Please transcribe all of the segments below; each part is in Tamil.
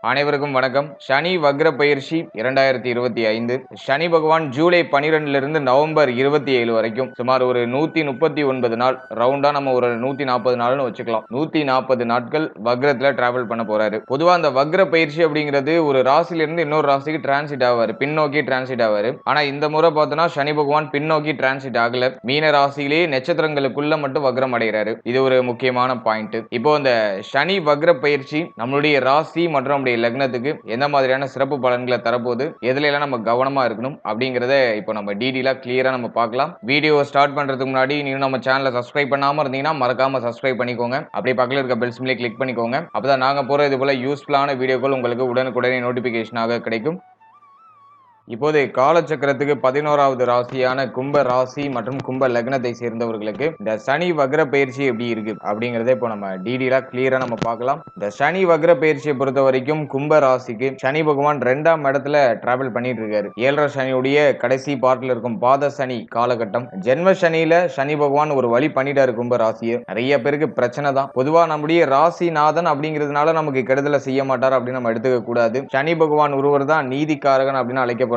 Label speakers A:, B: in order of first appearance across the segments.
A: அனைவருக்கும் வணக்கம். சனி வக்ர பயிற்சி 2025. சனி பகவான் ஜூலை 12 இருந்து நவம்பர் 27 வரைக்கும் சுமார் ஒரு 139 நாள், ரவுண்டா நம்ம ஒரு 140 நாள்னு வச்சுக்கலாம். 140 நாட்கள் வக்ரத்துல டிராவல் பண்ண போறாரு. பொதுவா அந்த வக்ர பயிற்சி அப்படிங்கிறது ஒரு ராசில இருந்து இன்னொரு ராசிக்கு டிரான்சிட் ஆவாரு, பின்னோக்கி டிரான்சிட் ஆவாரு. ஆனா இந்த முறை பார்த்தோம்னா சனி பகவான் பின்னோக்கி டிரான்சிட் ஆகல, மீன ராசியிலேயே நட்சத்திரங்களுக்குள்ள மட்டும் வக்ரம் அடைகிறாரு. இது ஒரு முக்கியமான பாயிண்ட். இப்போ இந்த சனி வக்ர பயிற்சி நம்மளுடைய ராசி மற்றும் நம்முடைய லக்னத்துக்கு எந்த மாதிரியான சிறப்பு பலன்களை தரப்போகுது, எதுல எல்லாம் நம்ம கவனமா இருக்கணும் அப்படிங்கறத இப்போ நம்ம டீடெயிலா கிளியரா நம்ம பார்க்கலாம். வீடியோ ஸ்டார்ட் பண்றதுக்கு முன்னாடி நீங்க நம்ம சேனலை சப்ஸ்கிரைப் பண்ணாம இருந்தீங்கன்னா மறக்காம சப்ஸ்கிரைப் பண்ணிக்கோங்க. அப்படியே பக்கத்துல இருக்க பெல் சிம்பிளை கிளிக் பண்ணிக்கோங்க. அப்பதான் நாங்க போற இது போல யூஸ்ஃபுல்லான வீடியோக்கள் உங்களுக்கு உடனுக்குடனே நோட்டிபிகேஷனாக கிடைக்கும். இப்போது காலச்சக்கரத்துக்கு 11வது ராசியான கும்ப ராசி மற்றும் கும்ப லக்னத்தை சேர்ந்தவர்களுக்கு இந்த சனி வக்ர பயிற்சி எப்படி இருக்கு அப்படிங்கறத இப்போ நம்ம டீடெயிலா கிளியரா நம்ம பார்க்கலாம். இந்த சனி வக்ர பயிற்சியை பொறுத்த வரைக்கும் கும்ப ராசிக்கு சனி பகவான் 2ஆம் இடத்துல டிராவல் பண்ணிட்டு இருக்காரு. 7ரை சனியுடைய கடைசி பார்ட்ல இருக்கும் பாத சனி காலகட்டம். ஜென்ம சனியில சனி பகவான் ஒரு வழி பண்ணிட்டாரு கும்ப ராசியை. நிறைய பேருக்கு பிரச்சனை தான். பொதுவா நம்முடைய ராசிநாதன் அப்படிங்கிறதுனால நமக்கு கெடுதலை செய்ய மாட்டார் அப்படின்னு நம்ம எடுத்துக்க கூடாது. சனி பகவான் ஒருவர் தான் நீதிக்காரகன் அப்படின்னு அழைக்கப்படும்.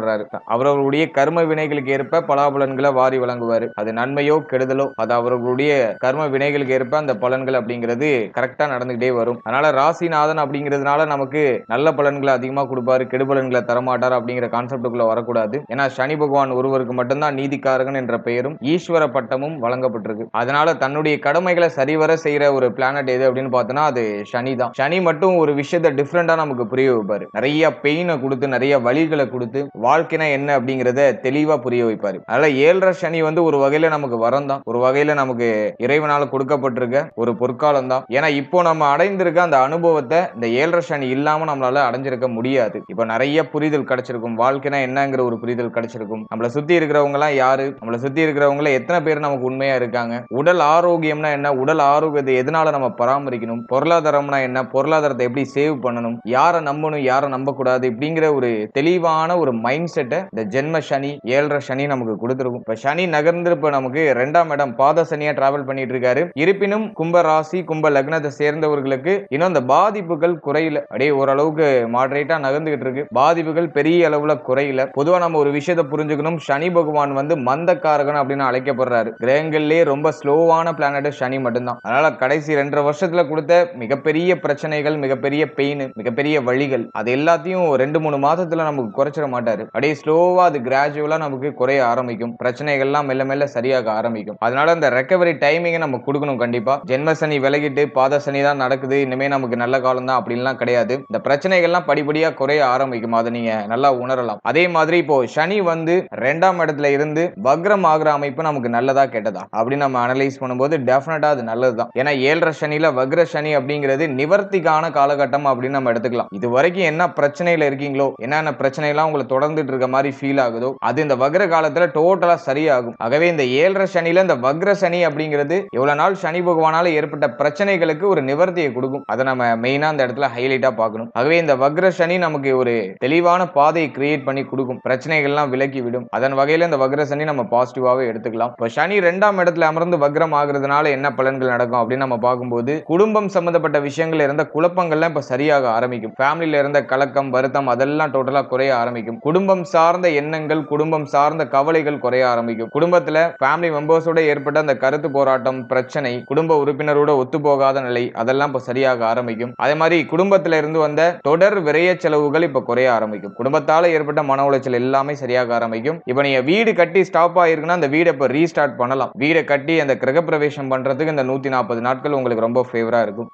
A: அவர்களுடைய கர்ம வினைகளுக்கு ஏற்ப பலாபலன்களை வாரி வழங்குவாரு. அது நன்மையோ கெடுதலோ அது அவர்களுடைய கர்ம வினைகளுக்கு ஏற்ப அந்த பலன்கள் அப்படிங்கிறது கரெக்டா நடந்துகிட்டே வரும். அதனால ராசிநாதன் அப்படிங்கிறதுனால நமக்கு நல்ல பலன்களை அதிகமா கொடுப்பாரு, கெடுபலன்களை தரமாட்டார் அப்படிங்கிற கான்செப்டுக்குள்ள வரக்கூடாது. ஏன்னா சனி பகவான் ஒருவருக்கு மட்டும்தான் நீதிக்காரகன் என்ற பெயரும் ஈஸ்வர பட்டமும் வழங்கப்பட்டிருக்கு. அதனால தன்னுடைய கடமைகளை சரிவர செய்யற ஒரு பிளானட் எது அப்படின்னு பார்த்தோம்னா அது சனி தான். சனி மட்டும் ஒரு விஷயத்தை டிஃப்ரெண்டா நமக்கு புரிய வைப்பாரு. நிறைய பெயினை கொடுத்து, நிறைய வழிகளை கொடுத்து வாழ்க்கைனா என்ன அப்படிங்கறத தெளிவா புரிய வைப்பாரு. அதனால 7ரை சனி ஒரு வகையில நமக்கு வரம் தான், ஒரு வகையில நமக்கு இறைவனால கொடுக்கப்பட்டிருக்க ஒரு பொற்காலம் தான். ஏன்னா இப்போ நம்ம அடைந்திருக்க அந்த அனுபவத்தை இந்த 7ரை சனி இல்லாம நம்மளால அடைஞ்சிருக்க முடியாது. இப்ப நிறைய புரிதல் கிடைச்சிருக்கும், வாழ்க்கைனா என்னங்கிற ஒரு புரிதல் கிடைச்சிருக்கும். நம்மளை சுத்தி இருக்கிறவங்க எல்லாம் யாரு, நம்மளை சுத்தி இருக்கிறவங்க எத்தனை பேர் நமக்கு உண்மையா இருக்காங்க, உடல் ஆரோக்கியம்னா என்ன, உடல் ஆரோக்கியத்தை எதனால நம்ம பராமரிக்கணும், பொருளாதாரம்னா என்ன, பொருளாதாரத்தை எப்படி சேவ் பண்ணணும், யாரை நம்பணும் யாரை நம்ப கூடாது இப்படிங்கிற ஒரு தெளிவான ஒரு மைண்ட் செட்டை இந்த ஜென்ம சனி 7ரை சனி நமக்கு கொடுத்திருக்கும். இப்ப சனி நகர்ந்து இப்ப நமக்கு 2ஆம் இடம் பாத சனியா டிராவல் பண்ணிட்டு இருக்காரு. இருப்பினும் கும்ப ராசி கும்ப லக்னத்தை சேர்ந்தவர்களுக்கு இன்னும் அந்த பாதிப்புகள் குறையல, அப்படியே ஓரளவுக்கு மாடரேட்டா நகர்ந்துகிட்டு இருக்கு. பாதிப்புகள் பெரிய அளவுல குறையல. பொதுவா நம்ம ஒரு விஷயத்தை புரிஞ்சுக்கணும், சனி பகவான் மந்தக்காரகன் அப்படின்னு அழைக்கப்படுறாரு. கிரகங்கள்லயே ரொம்ப ஸ்லோவான பிளானட் சனி மட்டும்தான். அதனால கடைசி 2.5 வருஷத்துல கொடுத்த மிகப்பெரிய பிரச்சனைகள், மிகப்பெரிய பெயின், மிகப்பெரிய வழிகள் அது எல்லாத்தையும் 2-3 மாதத்துல நமக்கு குறைச்சிட மாட்டாரு. அப்படியே ஸ்லோவா அது கிராஜுவலா நமக்கு குறைய ஆரம்பிக்கும். பிரச்சனைகள்லாம் மெல்ல மெல்ல சரியாக ஆரம்பிக்கும். அதனால அந்த ரெக்கவரி டைமிங்கை நம்ம கொடுக்கணும். கண்டிப்பா ஜென்ம சனி விலகிட்டு பாத சனி தான் நடக்குது, இனிமே நமக்கு நல்ல காலம் தான் அப்படின்லாம் கிடையாது. இந்த பிரச்சனைகள்லாம் படிப்படியா குறைய ஆரம்பிக்கும், அதை நீங்க நல்லா உணரலாம். அதே மாதிரி இப்போ சனி 2ஆம் இடத்துல இருந்து வக்ரம் ஆகிற அமைப்பு நமக்கு நல்லதா கெட்டதா அப்படின்னு நம்ம அனலைஸ் பண்ணும்போது டெஃபினட்டா அது நல்லதுதான். ஏன்னா 7ரை சனியில வக்ர சனி அப்படிங்கிறது நிவர்த்திக்கான காலகட்டம் அப்படின்னு நம்ம எடுத்துக்கலாம். இது வரைக்கும் என்ன பிரச்சனையில இருக்கீங்களோ, என்னென்ன பிரச்சனை எல்லாம் உங்களை தொடர்ந்துட்டு இருக்க மாதிரி ஃபீல் ஆகுதோ அது இந்த வக்ர காலத்துல டோட்டலா சரியாகும். ஆகவே இந்த 7ரை சனியில இந்த வக்ர சனி அப்படிங்கிறது எவ்வளவு நாள் சனி பகவானால ஏற்பட்ட பிரச்சனைகளுக்கு ஒரு நிவர்த்தியை கொடுக்கும். அதை நம்ம மெயினா அந்த இடத்துல ஹைலைட்டா பார்க்கணும். ஆகவே இந்த வக்ர சனி நமக்கு ஒரு தெளிவான பாதையை கிரியேட் பண்ணி கொடுக்கும், பிரச்சனைகள்லாம் விலக்கி விடும். அதன் வகையில இந்த வக்ர சனி நம்ம பாசிட்டிவாவே எடுத்துக்கலாம். இப்போ சனி 2ஆம் இடத்துல அமர்ந்து வக்ரம் ஆகுறதுனால என்ன பலன்கள் நடக்கும் அப்படின்னு நம்ம பார்க்கும்போது குடும்பம் சம்பந்தப்பட்ட விஷயங்கள் இருந்த குழப்பங்கள்லாம் இப்ப சரியாக ஆரம்பிக்கும். ஃபேமிலியில இருந்த கலக்கம், வருத்தம் அதெல்லாம் டோட்டலா குறைய ஆரம்பிக்கும். குடும்பம் சார்ந்த எண்ணங்கள், குடும்பம் சார்ந்த கவலைகள் குறைய ஆரம்பிக்கும். குடும்பத்துல ஃபேமிலி மெம்பர்ஸோட ஏற்பட்ட அந்த கருத்து போராட்டம், பிரச்சனை, குடும்ப உறுப்பினரோட ஒத்து போகாத நிலை அதெல்லாம் இப்ப சரியாக ஆரம்பிக்கும். அதே மாதிரி குடும்பத்துல இருந்து வந்த தொடர் விரைய செலவுகள் இப்ப குறைய ஆரம்பிக்கும். குடும்பத்தால ஏற்பட்ட மன உளைச்சல் எல்லாமே சரியாக ஆரம்பிக்கும். இப்ப நீங்க வீடு கட்டி ஸ்டாப் ஆயிருக்குன்னா அந்த வீடை இப்ப ரீஸ்டார்ட் பண்ணலாம். வீடை கட்டி அந்த கிரகப்பிரவேசம் பண்றதுக்கு இந்த 140 நாட்கள் உங்களுக்கு ரொம்ப ஃபேவரா இருக்கும்.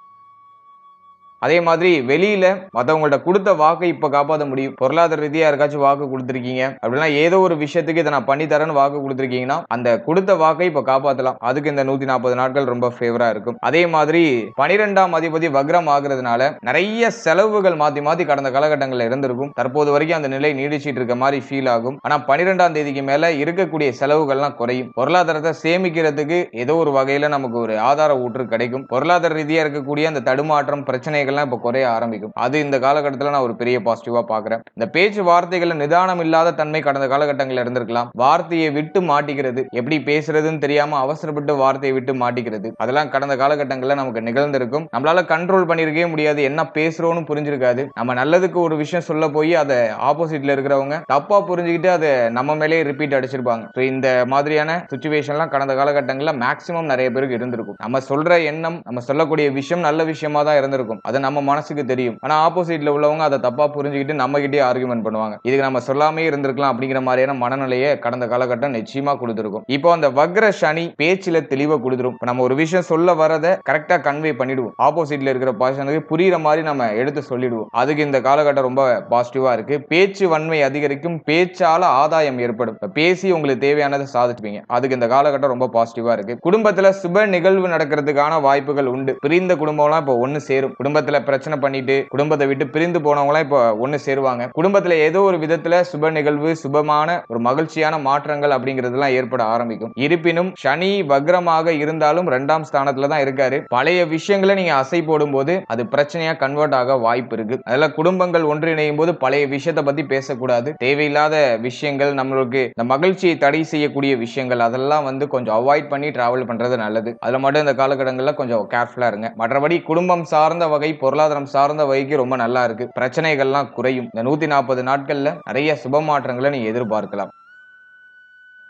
A: அதே மாதிரி வெளியில மற்றவங்கள்ட்ட கொடுத்த வாக்கை இப்ப காப்பாற்ற முடியும். பொருளாதார ரீதியா யாருக்காச்சும் வாக்கு கொடுத்துருக்கீங்க அப்படின்னா, ஏதோ ஒரு விஷயத்துக்கு இதை நான் பண்ணி தரேன்னு வாக்கு கொடுத்துருக்கீங்கன்னா அந்த கொடுத்த வாக்கை இப்ப காப்பாற்றலாம். அதுக்கு இந்த 140 நாட்கள் ரொம்ப ஃபேவரா இருக்கும். அதே மாதிரி 12ஆம் அதிபதி வக்ரம் ஆகுறதுனால நிறைய செலவுகள் மாத்தி மாத்தி கடந்த காலகட்டங்களில் இருந்திருக்கும். தற்போது வரைக்கும் அந்த நிலை நீடிச்சிட்டு இருக்க மாதிரி ஃபீல் ஆகும். ஆனா 12ஆம் தேதிக்கு மேல இருக்கக்கூடிய செலவுகள்லாம் குறையும். பொருளாதாரத்தை சேமிக்கிறதுக்கு ஏதோ ஒரு வகையில நமக்கு ஒரு ஆதார ஊற்று கிடைக்கும். பொருளாதார ரீதியா இருக்கக்கூடிய அந்த தடுமாற்றம், பிரச்சனைகள் பிரச்சனைகள்லாம் இப்ப குறைய ஆரம்பிக்கும். அது இந்த காலகட்டத்துல நான் ஒரு பெரிய பாசிட்டிவா பாக்குறேன். இந்த பேச்சு வார்த்தைகள்ல நிதானம் இல்லாத தன்மை கடந்த காலகட்டங்கள்ல இருந்திருக்கலாம். வார்த்தையை விட்டு மாட்டிக்கிறது, எப்படி பேசுறதுன்னு தெரியாம அவசரப்பட்டு வார்த்தையை விட்டு மாட்டிக்கிறது, அதெல்லாம் கடந்த காலகட்டங்கள்ல நமக்கு நிகழ்ந்திருக்கும். நம்மளால கண்ட்ரோல் பண்ணிருக்கவே முடியாது, என்ன பேசுறோம்னு புரிஞ்சிருக்காது. நம்ம நல்லதுக்கு ஒரு விஷயம் சொல்ல போய் அதை ஆப்போசிட்ல இருக்கிறவங்க தப்பா புரிஞ்சுக்கிட்டு அதை நம்ம மேலே ரிப்பீட் அடிச்சிருப்பாங்க. இந்த மாதிரியான சிச்சுவேஷன்லாம் கடந்த காலகட்டங்கள்ல மேக்ஸிமம் நிறைய பேருக்கு இருந்திருக்கும். நம்ம சொல்ற எண்ணம், நம்ம சொல்லக்கூடிய விஷயம் நல்ல விஷயமா தான் இருந்திருக்கும், அது நம்ம மனசுக்கு தெரியும். ஆனா ஆப்போசிட்ல உள்ளவங்க அதை தப்பா புரிஞ்சுக்கிட்டு நம்ம கிட்டே ஆர்குமெண்ட் பண்ணுவாங்க. இதுக்கு நம்ம சொல்லாமே இருந்திருக்கலாம் அப்படிங்கிற மாதிரியான மனநிலையை கடந்த காலகட்டம் நிச்சயமா கொடுத்திருக்கும். இப்போ அந்த வக்ர சனி பேச்சில தெளிவை கொடுத்துரும். நம்ம ஒரு விஷயம் சொல்ல வரதை கரெக்டா கன்வே பண்ணிடுவோம், ஆப்போசிட்ல இருக்கிற பர்சனுக்கு புரியுற மாதிரி நம்ம எடுத்து சொல்லிடுவோம். அதுக்கு இந்த காலகட்டம் ரொம்ப பாசிட்டிவா இருக்கு. பேச்சு வன்மை அதிகரிக்கும், பேச்சால ஆதாயம் ஏற்படும். பேசி உங்களுக்கு தேவையானதை சாதிச்சுப்பீங்க. அதுக்கு இந்த காலகட்டம் ரொம்ப பாசிட்டிவா இருக்கு. குடும்பத்துல சுப நிகழ்வு நடக்கிறதுக்கான வாய்ப்புகள் உண்டு. பிரிந்த குடும்பம்லாம் இப்போ ஒன்னு சேரும். குடும்பத்துல பிரச்சனை பண்ணிட்டு குடும்பத்தை விட்டு பிரிந்து போனவங்களாம் இப்போ ஒன்னு சேருவாங்க. குடும்பத்துல ஏதோ ஒரு விதத்துல சுப நிகழ்வு, சுபமான ஒரு மகிழ்ச்சியான மாற்றங்கள் அப்படிங்கிறதுலாம் ஏற்பட ஆரம்பிக்கும். இருப்பினும் சனி வக்ரமாக இருந்தாலும் 2ஆம் ஸ்தானத்துல தான் இருக்காரு. பழைய விஷயங்களை நீங்க அசை போடும் போது அது பிரச்சனையா கன்வெர்ட் ஆக வாய்ப்பு இருக்கு. அதெல்லாம் குடும்பங்கள் ஒன்றிணையும் போது பழைய விஷயத்தை பத்தி பேசக்கூடாது. தேவையில்லாத விஷயங்கள், நம்மளுக்கு இந்த மகிழ்ச்சியை தடை செய்யக்கூடிய விஷயங்கள், அதெல்லாம் வந்து கொஞ்சம் அவாய்ட் பண்ணி டிராவல் பண்றது நல்லது. அதுல மட்டும் இந்த காலகட்டங்கள்ல கொஞ்சம் கேர்ஃபுல்லா இருங்க. மற்றபடி குடும்பம் சார்ந்த வகை, பொருளாதாரம் சார்ந்த வகைக்கு ரொம்ப நல்லா இருக்கு. பிரச்சனைகள்லாம் குறையும். இந்த 140 நாட்கள்ல நிறைய சுப மாற்றங்களை நீங்க எதிர்பார்க்கலாம்.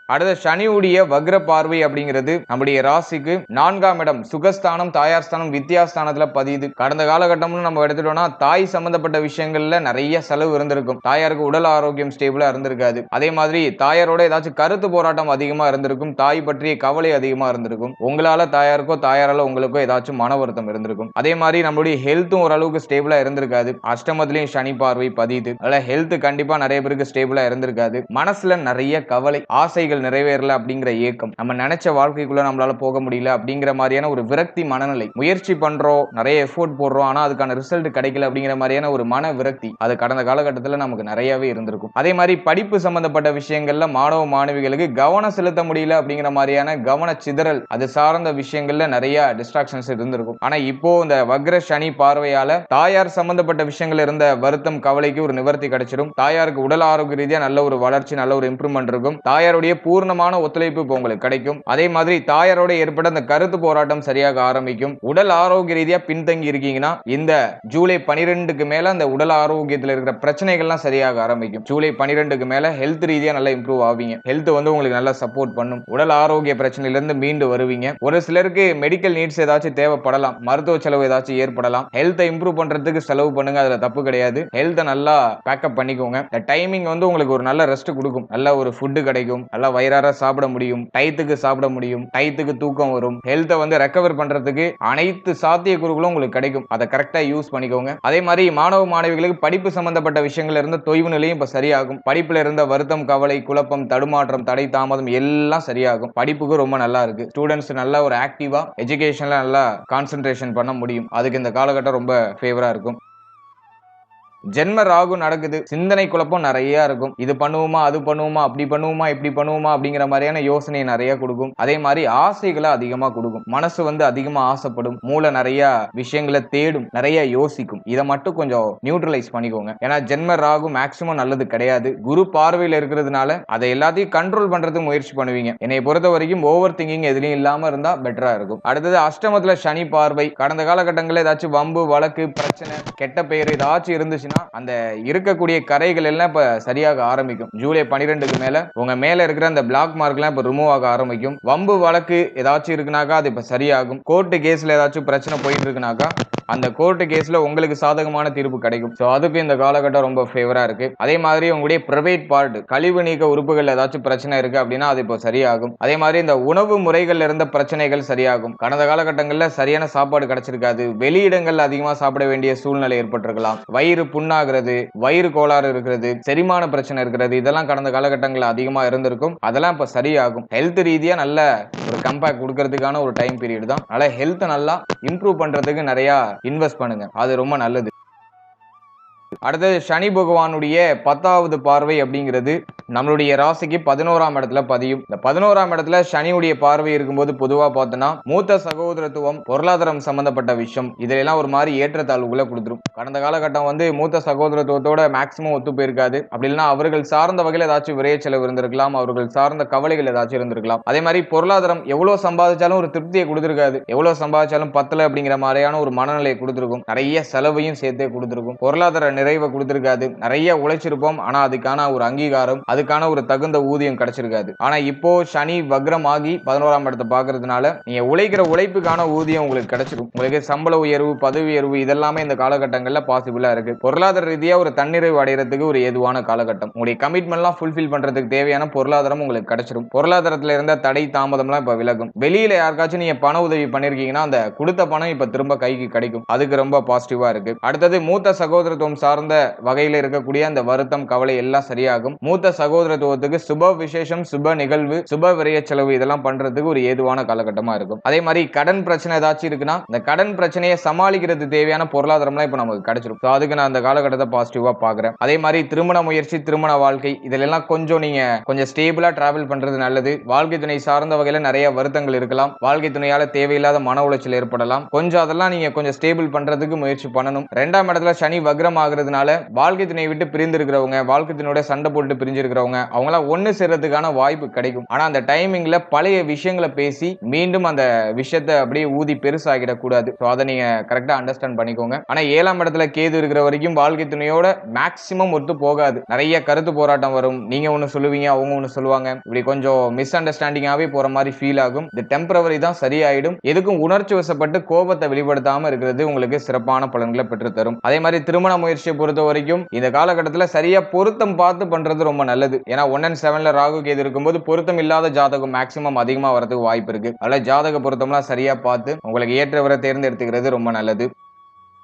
A: அடுத்த சனியுடைய வக்ர பார்வை அப்படிங்கிறது நம்முடைய ராசிக்கு 4ஆம் இடம் சுகஸ்தானம், தாயார் ஸ்தானம், வித்யாஸ்தானத்துல பதியுது. கடந்த காலகட்டம்னு நம்ம எடுத்துட்டோம்னா தாய் சம்பந்தப்பட்ட விஷயங்கள்ல நிறைய செலவு இருந்திருக்கும். தாயாருக்கு உடல் ஆரோக்கியம் ஸ்டேபிளா இருந்திருக்காது. அதே மாதிரி தாயாரோட ஏதாச்சும் கருத்து போராட்டம் அதிகமா இருந்திருக்கும். தாய் பற்றிய கவலை அதிகமா இருந்திருக்கும். உங்களால தாயாருக்கோ தாயாரால உங்களுக்கோ ஏதாச்சும் மன வருத்தம் இருந்திருக்கும். அதே மாதிரி நம்மளுடைய ஹெல்த்தும் ஓரளவுக்கு ஸ்டேபிளா இருந்திருக்காது. அஷ்டமத்திலையும் சனி பார்வை பதியுது. அதனால ஹெல்த் கண்டிப்பா நிறைய பேருக்கு ஸ்டேபிளா இருந்திருக்காது. மனசுல நிறைய கவலை, ஆசைகள் நிறைவேறல அப்படிங்கிற ஏக்கம், நம்ம நினைச்ச வாழ்க்கைக்குள்ள நம்மளால போக முடியல அப்படிங்கிற மாதிரியான ஒரு விரக்தி மனநிலை. முயற்சி பண்றோம், நிறைய எஃபோர்ட் போடுறோம், ஆனா அதுக்கான ரிசல்ட் கிடைக்கல அப்படிங்கிற மாதிரியான ஒரு மன விரக்தி அது கடந்த காலகட்டத்தில் நமக்கு நிறையவே இருந்திருக்கும். அதே மாதிரி படிப்பு சம்பந்தப்பட்ட விஷயங்கள்ல மாணவ மாணவிகளுக்கு கவனம் செலுத்த முடியல அப்படிங்கிற மாதிரியான கவன சிதறல், அது சார்ந்த விஷயங்கள்ல நிறைய டிஸ்ட்ராக்ஷன்ஸ் இருந்திருக்கும். ஆனா இப்போ இந்த வக்ர சனி பார்வையால தாயார் சம்பந்தப்பட்ட விஷயங்கள் இருந்த வருத்தம், கவலைக்கு ஒரு நிவர்த்தி கிடைச்சிடும். தாயாருக்கு உடல் ஆரோக்கிய ரீதியா நல்ல ஒரு வளர்ச்சி, நல்ல ஒரு இம்ப்ரூவ்மெண்ட் இருக்கும். தாயாருடைய பூர்ணமான ஒத்துழைப்பு இப்போ உங்களுக்கு கிடைக்கும். அதே மாதிரி தாயாரோட ஏற்பட்ட அந்த கருத்து போராட்டம் சரியாக ஆரம்பிக்கும். உடல் ஆரோக்கிய ரீதியா பின்தங்கி இருக்கீங்கன்னா இந்த ஜூலை 12க்கு மேல அந்த உடல் ஆரோக்கியத்தில் இருக்கிற பிரச்சனைகள்லாம் சரியாக ஆரம்பிக்கும். ஜூலை 12க்கு மேல ஹெல்த் ரீதியா நல்லா இம்ப்ரூவ் ஆவீங்க. ஹெல்த் வந்து உங்களுக்கு நல்லா சப்போர்ட் பண்ணும். உடல் ஆரோக்கிய பிரச்சனையில இருந்து மீண்டு வருவீங்க. ஒரு சிலருக்கு மெடிக்கல் நீட்ஸ் ஏதாச்சும் தேவைப்படலாம், மருத்துவ செலவு ஏதாச்சும் ஏற்படலாம். ஹெல்த்தை இம்ப்ரூவ் பண்றதுக்கு செலவு பண்ணுங்க, அதுல தப்பு கிடையாது. ஹெல்த்தை நல்லா பேக்கப் பண்ணிக்கோங்க. இந்த டைமிங் வந்து உங்களுக்கு ஒரு நல்ல ரெஸ்ட் கொடுக்கும். நல்ல ஒரு ஃபுட் கிடைக்கும், நல்லா வயிறார சாப்பிட முடியும், டயத்துக்கு சாப்பிட முடியும், டயத்துக்கு தூக்கம் வரும். ஹெல்த்தை வந்து ரெக்கவர் பண்றதுக்கு அனைத்து சாத்தியக்கூறுகளும் உங்களுக்கு கிடைக்கும். அதை கரெக்டா யூஸ் பண்ணிக்கோங்க. அதே மாதிரி மாணவ மாணவிகளுக்கு படிப்பு சம்பந்தப்பட்ட விஷயங்கள் இருந்த தொய்வு நிலையும் இப்ப சரியாகும். படிப்புல இருந்த வருத்தம், கவலை, குழப்பம், தடுமாற்றம், தடை, தாமதம் எல்லாம் சரியாகும். படிப்புக்கு ரொம்ப நல்லா இருக்கு. ஸ்டூடெண்ட்ஸ் நல்ல ஒரு ஆக்டிவா எஜுகேஷன்ல நல்லா கான்சென்ட்ரேஷன் பண்ண முடியும். அதுக்கு இந்த காலகட்டம் ரொம்ப ஃபேவரா இருக்கும். ஜென்ம ராகு நடக்குது, சிந்தனை குழப்பம் நிறைய இருக்கும். இது பண்ணுவோமா, அது பண்ணுவோமா, அப்படி பண்ணுவோமா, இப்படி பண்ணுவோமா அப்படிங்கிற மாதிரியான யோசனை நிறைய கொடுக்கும். அதே மாதிரி ஆசைகளை அதிகமா கொடுக்கும். மனசு வந்து அதிகமா ஆசைப்படும், மூளை நிறைய விஷயங்களை தேடும், நிறைய யோசிக்கும். இதை மட்டும் கொஞ்சம் நியூட்ரலைஸ் பண்ணிக்கோங்க. ஏன்னா ஜென்ம ராகு மேக்சிமம் நல்லது கிடையாது. குரு பார்வையில் இருக்கிறதுனால அதை எல்லாத்தையும் கண்ட்ரோல் பண்றதுக்கு முயற்சி பண்ணுவீங்க. என்னை பொறுத்த வரைக்கும் ஓவர் திங்கிங் எதுலையும் இல்லாம இருந்தா பெட்டரா இருக்கும். அடுத்தது அஷ்டமத்துல சனி பார்வை. கடந்த காலகட்டங்களில் ஏதாச்சும் வம்பு, வழக்கு, பிரச்சனை, கெட்ட பெயர் ஏதாச்சும் இருந்துச்சுன்னா அந்த இருக்கக்கூடிய கரைகள் எல்லாம் இப்ப சரியாக ஆரம்பிக்கும். ஜூலை 12க்கு மேல உங்க மேல இருக்கிற அந்த பிளாக் மார்க் எல்லாம் இப்ப ரிமூவ் ஆக ஆரம்பிக்கும். வம்பு வழக்கு ஏதாச்சும் இருக்குனாக்கா அது இப்ப சரியாகும். கோர்ட்டு கேஸ்ல ஏதாச்சும் பிரச்சனை போயிட்டு இருக்குனாக்கா அந்த கோர்ட்டு கேஸ்ல உங்களுக்கு சாதகமான தீர்ப்பு கிடைக்கும். சோ அதுக்கு இந்த காலகட்டம் ரொம்ப ஃபேவரா இருக்கு. அதே மாதிரி உங்களுடைய பிரைவேட் பார்ட், கழிவு நீக்க உறுப்புகள் ஏதாச்சும் பிரச்சனை இருக்கு அப்படின்னா அது இப்போ சரியாகும். அதே மாதிரி இந்த உணவு முறைகள் இருந்த பிரச்சனைகள் சரியாகும். கடந்த காலகட்டங்களில் சரியான சாப்பாடு கிடைச்சிருக்காது, வெளியிடங்கள் அதிகமா சாப்பிட வேண்டிய சூழ்நிலை ஏற்பட்டிருக்கலாம். வயிறு புண்ணாகிறது, வயிறு கோளாறு இருக்கிறது, செரிமான பிரச்சனை இருக்கிறது, இதெல்லாம் கடந்த காலகட்டங்களில் அதிகமா இருந்திருக்கும். அதெல்லாம் இப்ப சரியாகும். ஹெல்த் ரீதியா நல்ல ஒரு கம்பேக் கொடுக்கறதுக்கான ஒரு டைம் பீரியட் தான். அதனால ஹெல்த் நல்லா இம்ப்ரூவ் பண்றதுக்கு நிறைய இன்வெஸ்ட் பண்ணுங்க, அது ரொம்ப நல்லது. அடுத்தது சனி பகவானுடைய 10வது பார்வை அப்படிங்கிறது நம்மளுடைய ராசிக்கு 11ஆம் இடத்துல பதியும். இந்த 11ஆம் இடத்துல சனியுடைய பார்வை இருக்கும்போது பொதுவா பார்த்தோம்னா மூத்த சகோதரத்துவம், பொருளாதாரம் சம்பந்தப்பட்ட விஷயம் இதெல்லாம் ஒரு மாதிரி ஏற்றத்தாழ்வுகளை கொடுத்துரும். கடந்த காலகட்டம் வந்து மூத்த சகோதரத்துவத்தோட மேக்சிமம் ஒத்து போயிருக்காது. அப்படி இல்லைன்னா அவர்கள் சார்ந்த வகையில் ஏதாச்சும் விரைய செலவு இருந்திருக்கலாம், அவர்கள் சார்ந்த கவலைகள் ஏதாச்சும் இருந்திருக்கலாம். அதே மாதிரி பொருளாதாரம் எவ்வளவு சம்பாதிச்சாலும் ஒரு திருப்தியை கொடுத்திருக்காது, எவ்வளவு சம்பாதிச்சாலும் பத்தல அப்படிங்கிற மாதிரியான ஒரு மனநிலையை கொடுத்திருக்கும். நிறைய செலவையும் சேர்த்தே கொடுத்திருக்கும், பொருளாதார நிறைவை கொடுத்திருக்காது. நிறைய உழைச்சிருப்போம், ஆனா அதுக்கான ஒரு அங்கீகாரம், அதுக்கான ஒரு தகுந்த ஊதியம் கிடைச்சிருக்காது. ஆனா இப்போ சனி வக்ரமாகி 11ஆம் இடத்தை பாக்குறதுனால நீங்க உழைக்கிற உழைப்புக்கான ஊதியம் உங்களுக்கு கிடைச்சிடும். உங்களுக்கு சம்பள உயர்வு, பதவி உயர்வு இதெல்லாமே இந்த காலகட்டங்கள்ல பாசிபிளா இருக்கு. பொருளாதார ரீதியா ஒரு தன்னிறைவு அடைகிறதுக்கு ஒரு ஏதுவான காலகட்டம். உங்களுடைய கமிட்மெண்ட் எல்லாம் ஃபுல்ஃபில் பண்றதுக்கு தேவையான பொருளாதாரம் உங்களுக்கு கிடைச்சிடும். பொருளாதாரத்துல இருந்த தடை தாமதம் எல்லாம் இப்ப விலகும். வெளியில யாருக்காச்சும் நீங்க பண உதவி பண்ணிருக்கீங்கன்னா அந்த கொடுத்த பணம் இப்ப திரும்ப கைக்கு கிடைக்கும். அதுக்கு ரொம்ப பாசிட்டிவா இருக்கு. அடுத்தது மூத்த சகோதரத்துவம் சார்ந்த வகையில இருக்கக்கூடிய அந்த வருத்தம், கவலை எல்லாம் சரியாகும். மூத்த சகோதரத்துவத்துக்கு சுப விசேஷம், சுப நிகழ்வு, சுப விரைய செலவு இதெல்லாம் பண்றதுக்கு ஒரு ஏதுவான காலகட்டமா இருக்கும். அதே மாதிரி கடன் பிரச்சனை ஏதாச்சும் இருக்குன்னா இந்த கடன் பிரச்சனையை சமாளிக்கிறது தேவையான பொருளாதாரம்லாம் இப்ப நமக்கு கிடைச்சிடும். அதுக்கு நான் அந்த காலகட்டத்தை பாசிட்டிவா பாக்குறேன். அதே மாதிரி திருமண முயற்சி, திருமண வாழ்க்கை இதெல்லாம் கொஞ்சம் ஸ்டேபிளா டிராவல் பண்றது நல்லது. வாழ்க்கை துணை சார்ந்த வகையில நிறைய வருத்தங்கள் இருக்கலாம். வாழ்க்கை துணையால தேவையில்லாத மன உளைச்சல் ஏற்படலாம். அதெல்லாம் நீங்க கொஞ்சம் ஸ்டேபிள் பண்றதுக்கு முயற்சி பண்ணணும். 2ஆம் இடத்துல சனி வக்ரம் ஆகுறதுனால வாழ்க்கை துணை விட்டு பிரிந்து இருக்கிறவங்க, வாழ்க்கை துணையோட சண்டை போட்டு பிரிஞ்சு இருக்கிறவங்க அவங்களாம் ஒன்னு சேர்றதுக்கான வாய்ப்பு கிடைக்கும். ஆனா அந்த டைமிங்ல பழைய விஷயங்களை பேசி மீண்டும் அந்த விஷயத்தை அப்படியே ஊதி பெருசாகிட கூடாது. அதை நீங்க கரெக்டா அண்டர்ஸ்டாண்ட் பண்ணிக்கோங்க. ஆனா 7ஆம் இடத்துல கேது இருக்கிற வரைக்கும் வாழ்க்கை துணையோட மேக்சிமம் ஒத்து போகாது. நிறைய கருத்து போராட்டம் வரும். நீங்க ஒன்னு சொல்லுவீங்க, அவங்க ஒன்னு சொல்லுவாங்க. இப்படி கொஞ்சம் மிஸ் அண்டர்ஸ்டாண்டிங்காவே போற மாதிரி ஃபீல் ஆகும். இது டெம்பரவரி தான், சரியாயிடும். எதுக்கும் உணர்ச்சி வசப்பட்டு கோபத்தை வெளிப்படுத்தாம இருக்கிறது உங்களுக்கு சிறப்பான பலன்களை பெற்று தரும். அதே மாதிரி திருமண முயற்சியை பொறுத்த வரைக்கும் இந்த காலகட்டத்தில் சரியா பொருத்தம் பார்த்து பண்றது ரொம்ப நல்லது. ஏன்னா 1 and 7ல ராகு கேது இருக்கும்போது பொருத்தம் இல்லாத ஜாதகம் மேக்சிமம் அதிகமா வரதுக்கு வாய்ப்பு இருக்கு. அதனால ஜாதக பொருத்தம்லாம் சரியா பார்த்து உங்களுக்கு ஏற்றவரை தேர்ந்தெடுத்துக்கிறது ரொம்ப நல்லது.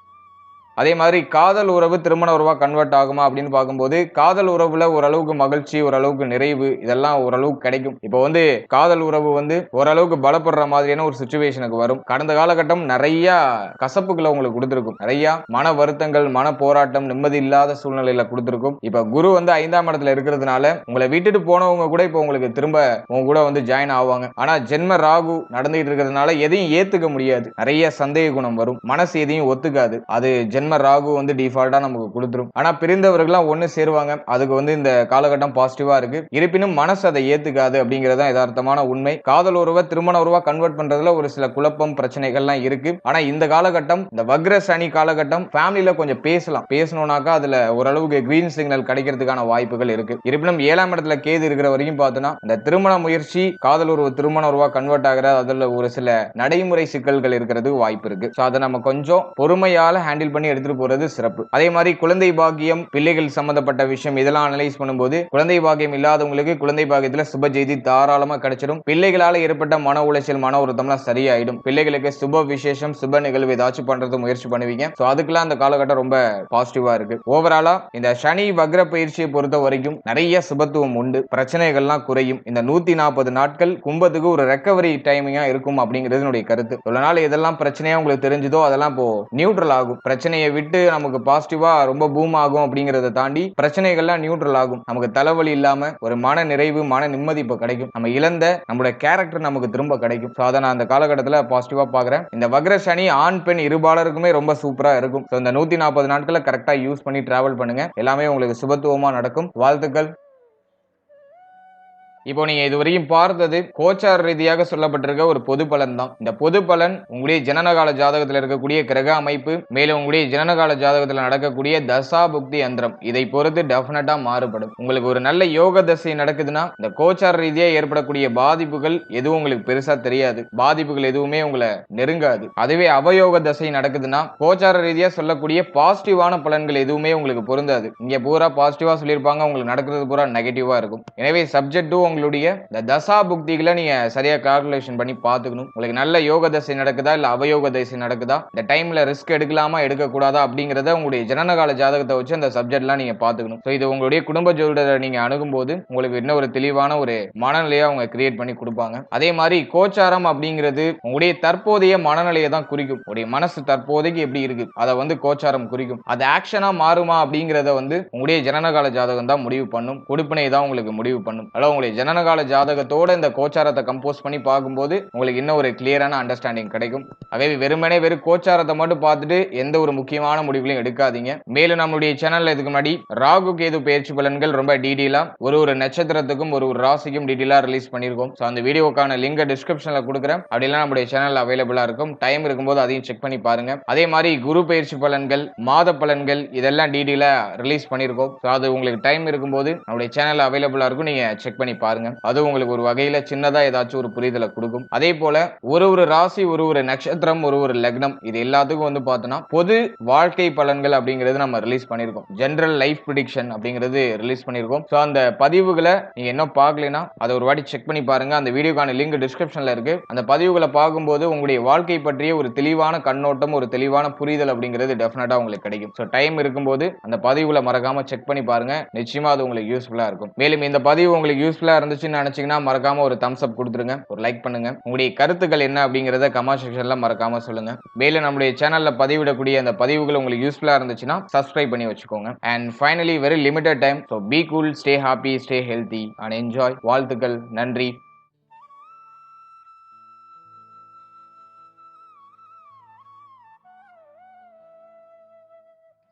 A: அதே மாதிரி காதல் உறவு திருமண உறவா கன்வெர்ட் ஆகுமா அப்படின்னு பார்க்கும்போது காதல் உறவுல ஓரளவுக்கு மகிழ்ச்சி, ஓரளவுக்கு நிறைவு இதெல்லாம் ஓரளவுக்கு கிடைக்கும். இப்போ வந்து காதல் உறவு வந்து ஓரளவுக்கு பலப்படுற மாதிரியான ஒரு சிச்சுவேஷனுக்கு வரும். கடந்த காலகட்டம் நிறைய கசப்புகளை உங்களுக்கு கொடுத்திருக்கும், நிறைய மன வருத்தங்கள், மன போராட்டம், நிம்மதி இல்லாத சூழ்நிலையில கொடுத்திருக்கும். இப்ப குரு வந்து 5ஆம் இடத்துல இருக்கிறதுனால உங்களை விட்டுட்டு போனவங்க கூட இப்ப உங்களுக்கு திரும்ப உங்க கூட வந்து ஜாயின் ஆவாங்க. ஆனா ஜென்ம ராகு நடந்துகிட்டு இருக்கிறதுனால எதையும் ஏத்துக்க முடியாது, நிறைய சந்தேக குணம் வரும், மனசு எதையும் ஒத்துக்காது. அது ஜென்ம ராகு வந்து டிஃபால்ட்டா நமக்கு கொடுத்துரும். ஆனா பிரிந்தவர்கள்லாம் ஒன்னு சேருவாங்க. அதுக்கு வந்து இந்த காலகட்டம் பாசிட்டிவா இருக்கு. இருப்பினும் மனசு அதை ஏத்துக்காது அப்படிங்கறத யதார்த்தமான உண்மை. காதல் உறவை திருமண உறவா கன்வெர்ட் பண்றதுல ஒரு சில குழப்பம், பிரச்சனைகள்லாம் இருக்கு. ஆனா இந்த காலகட்டம், இந்த வக்ர சனி காலகட்டம் ஃபேமிலில கொஞ்சம் பேசணும்னாக்கா அதுல ஓரளவுக்கு கிரீன் சிக்னல் கிடைக்கிறதுக்கான வாய்ப்புகள் இருக்கு. இருப்பினும் 7ஆம் இடத்துல கேது இருக்கிற வரைக்கும் பார்த்தோம்னா இந்த திருமண முயற்சி காதல் உறவு திருமண உறவா கன்வெர்ட் ஆகிற அதுல ஒரு சில நடைமுறை சிக்கல்கள் இருக்கிறது வாய்ப்பு இருக்கு. அதை நம்ம கொஞ்சம் பொறுமையால ஹேண்டில் பண்ணி எடுத்துட்டு போறது சிறப்பு. அதே மாதிரி குழந்தை பாக்கியம், பிள்ளைகள் சம்பந்தப்பட்ட விஷயம் இதெல்லாம் அனலைஸ் பண்ணும்போது குழந்தை பாக்கியம் இல்லாதவங்களுக்கு குழந்தை பாக்கியத்துல சுப செய்தி தாராளமா கிடைச்சிடும். பிள்ளைகளால ஏற்பட்ட மன உளைச்சல், மன உறுத்தம்லாம் சரியாயிடும். பிள்ளைகளுக்கு சுப விசேஷம், சுப நிகழ்வு ஏதாச்சும் பண்றது முயற்சி பண்ணுவீங்க. அதுக்கெல்லாம் அந்த காலகட்டம் ரொம்ப பாசிட்டிவா இருக்கு. ஓவராலா இந்த சனி வக்ர பயிற்சியை பொறுத்த வரைக்கும் நிறைய சுபத்துவம் உண்டு, பிரச்சனைகள்லாம் குறையும். இந்த 140 நாட்கள் கும்பத்துக்கு ஒரு ரெக்கவரி டைமிங்கா இருக்கும் அப்படிங்கிறது என்னுடைய கருத்து. இவ்வளவு நாள் இதெல்லாம் பிரச்சனையா உங்களுக்கு தெரிஞ்சதோ அதெல்லாம் இப்போ நியூட்ரல் ஆகும். பிரச்சனையை விட்டு நமக்கு பாசிட்டிவா ரொம்ப பூம் ஆகும் அப்படிங்கறத தாண்டி பிரச்சனைகள்லாம் நியூட்ரல் ஆகும். நமக்கு தலைவலி இல்லாம ஒரு மன நிறைவு, மன நிம்மதி இப்ப கிடைக்கும். நம்ம இழந்த நம்மளுடைய கேரக்டர் நமக்கு திரும்ப கிடைக்கும். அதை நான் அந்த காலகட்டத்தில் பாசிட்டிவா பாக்குறேன். இந்த வக்ர சனி ஆண் பெண் இருபாலருக்குமே ரொம்ப சூப்பரா இருக்கும். இந்த 140 நாட்களை கரெக்டா யூஸ் பண்ணி டிராவல் பண்ணுங்க. எல்லாமே உங்களுக்கு சுபத்துவமா நடக்கும். வாழ்த்துக்கள். இப்போ நீங்க இதுவரையும் பார்த்தது கோச்சார ரீதியாக சொல்லப்பட்டிருக்க ஒரு பொது பலன் தான். இந்த பொது பலன் உங்களுடைய ஜனனகால ஜாதகத்தில் இருக்கக்கூடிய கிரக அமைப்பு, மேலும் உங்களுடைய ஜனனகால ஜாதகத்தில் நடக்கக்கூடிய தசா புக்தி அந்தரம் இதை பொறுத்து டெஃபினட்டா மாறுபடும். உங்களுக்கு ஒரு நல்ல யோக தசை நடக்குதுன்னா இந்த கோச்சார ரீதியா ஏற்படக்கூடிய பாதிப்புகள் எதுவும் உங்களுக்கு பெருசா தெரியாது, பாதிப்புகள் எதுவுமே உங்களை நெருங்காது. அதுவே அவயோக தசை நடக்குதுன்னா கோச்சார ரீதியா சொல்லக்கூடிய பாசிட்டிவான பலன்கள் எதுவுமே உங்களுக்கு பொருந்தாது. இங்க பூரா பாசிட்டிவா சொல்லியிருப்பாங்க, உங்களுக்கு நடக்கிறது பூரா நெகட்டிவா இருக்கும். எனவே சப்ஜெக்ட் உங்களுடைய இந்த தசா புக்திகளை நீங்க சரியா கால்குலேஷன் பண்ணி பாத்துக்கணும். உங்களுக்கு நல்ல யோக தசை நடக்குதா இல்ல அவயோக தசை நடக்குதா, இந்த டைம்ல ரிஸ்க் எடுக்கலாமா எடுக்க கூடாதா அப்படிங்கறத உங்களுடைய ஜனனகால ஜாதகத்தை வச்சு அந்த சப்ஜெக்ட்லாம் நீங்க பாத்துக்கணும். சோ இது உங்களுடைய குடும்ப ஜோதிடரை நீங்க அணுகும்போது உங்களுக்கு இன்னும் ஒரு தெளிவான ஒரு மனநிலையை அவங்க கிரியேட் பண்ணி கொடுப்பாங்க. அதே மாதிரி கோச்சாரம் அப்படிங்கிறது உங்களுடைய தற்போதைய மனநிலையை தான் குறிக்கும். உங்களுடைய மனசு தற்போதைக்கு எப்படி இருக்கு அதை வந்து கோச்சாரம் குறிக்கும். அது ஆக்ஷனா மாறுமா அப்படிங்கறத வந்து உங்களுடைய ஜனனகால ஜாதகம் தான் முடிவு பண்ணும். கொடுப்பினை தான் உங்களுக்கு முடிவு பண்ணும். அதாவது உங்களுடைய ஜனனகால ஜாதகத்தோட இந்த கோச்சாரத்தை கம்போஸ் பண்ணி பார்க்கும்போது உங்களுக்கு இன்னும் ஒரு கிளியரான அண்டர்ஸ்டாண்டிங் கிடைக்கும். ஆகவே வெறுமனே வெறும் கோச்சாரத்தை மட்டும் பார்த்துட்டு எந்த ஒரு முக்கியமான முடிவுகளையும் எடுக்காதீங்க. மேலும் நம்மளுடைய சேனல்ல இதுக்கு முன்னாடி ராகு கேது பயிற்சி பலன்கள் ரொம்ப டீடைலா ஒரு நட்சத்திரத்துக்கும் ஒரு ராசிக்கும் டீடைலா ரிலீஸ் பண்ணிருக்கோம். சோ அந்த வீடியோக்கான லிங்க் டிஸ்கிரிப்ஷன்ல கொடுக்குறேன். அப்படிலாம் நம்மளுடைய சேனல்ல அவைலபிளா இருக்கும். டைம் இருக்கும்போது அதையும் செக் பண்ணி பாருங்க. அதே மாதிரி குரு பயிற்சி பலன்கள், மாத பலன்கள் இதெல்லாம் டீடைலா ரிலீஸ் பண்ணிருக்கோம். சோ அது உங்களுக்கு டைம் இருக்கும்போது நம்மளுடைய சேனல்ல அவைலபிளா இருக்கும். நீங்க செக் பண்ணி பாருங்க. அது உங்களுக்கு ஒரு வகையில சின்னதா ஏதாச்சும் ஒரு புரிதலை கொடுக்கும். அதே போல ஒரு ராசி, ஒரு நட்சத்திரம், ஒரு லக்னம் இது எல்லாத்துக்கும் வந்து பார்த்தோம்னா பொது வாழ்க்கை பலன்கள் அப்படிங்கிறது நம்ம ரிலீஸ் பண்ணிருக்கோம். ஜெனரல் லைஃப் ப்ரெடிக்ஷன் அப்படிங்கிறது ரிலீஸ் பண்ணிருக்கோம். சோ அந்த பதிவுகளை நீங்க என்ன பார்க்கலைன்னா அதை ஒரு வாட்டி செக் பண்ணி பாருங்க. அந்த வீடியோக்கான லிங்க் டிஸ்கிரிப்ஷன்ல இருக்கு. அந்த பதிவுகளை பார்க்கும்போது உங்களுடைய வாழ்க்கை பற்றிய ஒரு தெளிவான கண்ணோட்டம், ஒரு தெளிவான புரிதல் அப்படிங்கிறது டெஃபினட்டா உங்களுக்கு கிடைக்கும். சோ டைம் இருக்கும்போது அந்த பதிவுகளை மறக்காம செக் பண்ணி பாருங்க. நிச்சயமா அது உங்களுக்கு யூஸ்ஃபுல்லா இருக்கும். மேலும் இந்த பதிவு உங்களுக்கு யூஸ்ஃபுல்லா இருந்துச்சுன்னு நினைச்சீங்கன்னா மறக்காம ஒரு தம்ஸ் அப் கொடுத்துருங்க, ஒரு லைக் பண்ணுங்க. உங்களுடைய கருத்துக்கள் என்ன அப்படிங்கறத கமெண்ட் செக்ஷன்ல மறக்காம சொல்லுங்க. மேலும் நம்முடைய சேனல்ல பதிவிடக்கூடிய அந்த பதிவுகள் உங்களுக்கு யூஸ்ஃபுல்லா இருந்துச்சுன்னா சப்ஸ்கிரைப் பண்ணி வச்சுக்கோங்க. And finally very limited time. So be cool, stay happy, stay healthy and enjoy. வாழ்த்துக்கள். நன்றி.